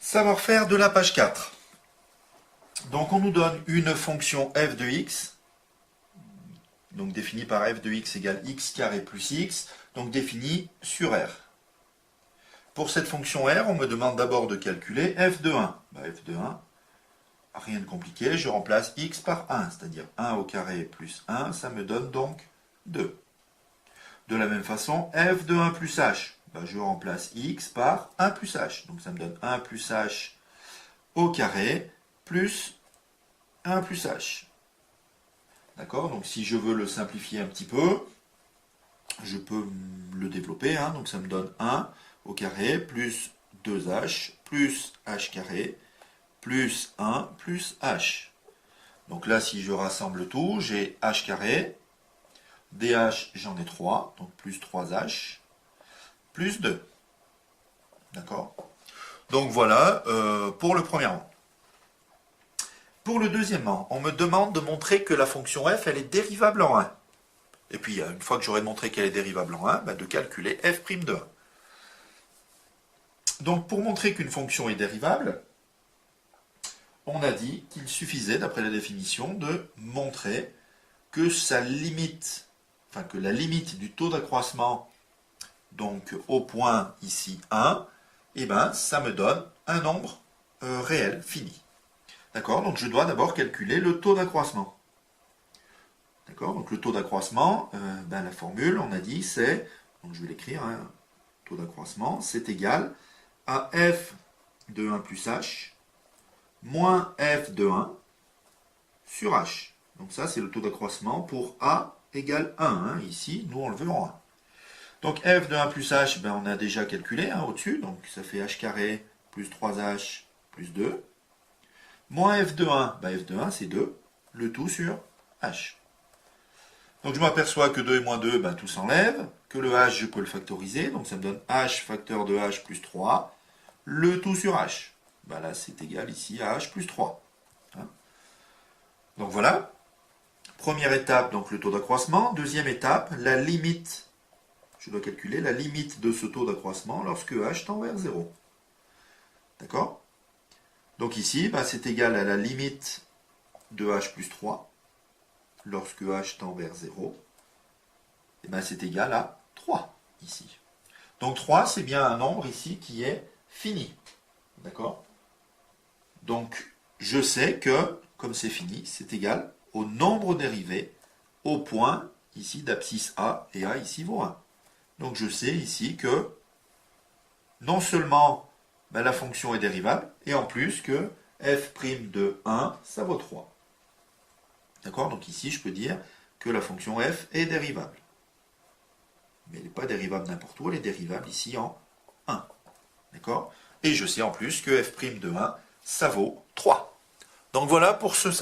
Savoir-faire de la page 4. Donc on nous donne une fonction f de x, donc définie par f de x égale x carré plus x, donc définie sur R. Pour cette fonction R, on me demande d'abord de calculer f de 1. F de 1, rien de compliqué, je remplace x par 1, c'est-à-dire 1 au carré plus 1, ça me donne donc 2. De la même façon, f de 1 plus h, je remplace x par 1 plus h, donc ça me donne 1 plus h au carré plus 1 plus h. D'accord? Donc si je veux le simplifier un petit peu, je peux le développer, donc ça me donne 1 au carré plus 2h plus h carré plus 1 plus h. Donc là, si je rassemble tout, j'ai h carré, dh j'en ai 3, donc plus 3h, plus 2. D'accord? Donc voilà pour le premier rang. Pour le deuxième rang, on me demande de montrer que la fonction f, elle est dérivable en 1. Et puis, une fois que j'aurai montré qu'elle est dérivable en 1, de calculer f' de 1. Donc, pour montrer qu'une fonction est dérivable, on a dit qu'il suffisait, d'après la définition, de montrer que sa limite, que la limite du taux d'accroissement, donc au point ici 1, ça me donne un nombre réel, fini. D'accord? Donc je dois d'abord calculer le taux d'accroissement. D'accord? Donc le taux d'accroissement, la formule, on a dit, c'est, donc je vais l'écrire, taux d'accroissement, c'est égal à f de 1 plus h moins f de 1 sur h. Donc ça, c'est le taux d'accroissement pour a égale 1. Ici, nous, on le veut en 1. Donc f de 1 plus h, on a déjà calculé au-dessus. Donc ça fait h carré plus 3h plus 2. Moins f de 1, f de 1, c'est 2. Le tout sur h. Donc je m'aperçois que 2 et moins 2, tout s'enlève. Que le h, je peux le factoriser. Donc ça me donne h facteur de h plus 3. Le tout sur h. Là, c'est égal ici à h plus 3. Donc voilà. Première étape, donc le taux d'accroissement. Deuxième étape, la limite. Je dois calculer la limite de ce taux d'accroissement lorsque h tend vers 0. D'accord? Donc ici, c'est égal à la limite de h plus 3 lorsque h tend vers 0. C'est égal à 3 ici. Donc 3, c'est bien un nombre ici qui est fini. D'accord? Donc je sais que, comme c'est fini, c'est égal au nombre dérivé au point ici d'abscisse A, et A ici vaut 1. Donc je sais ici que non seulement la fonction est dérivable, et en plus que f' de 1, ça vaut 3. D'accord? Donc ici, je peux dire que la fonction f est dérivable. Mais elle n'est pas dérivable n'importe où, elle est dérivable ici en 1. D'accord? Et je sais en plus que f' de 1, ça vaut 3. Donc voilà pour ce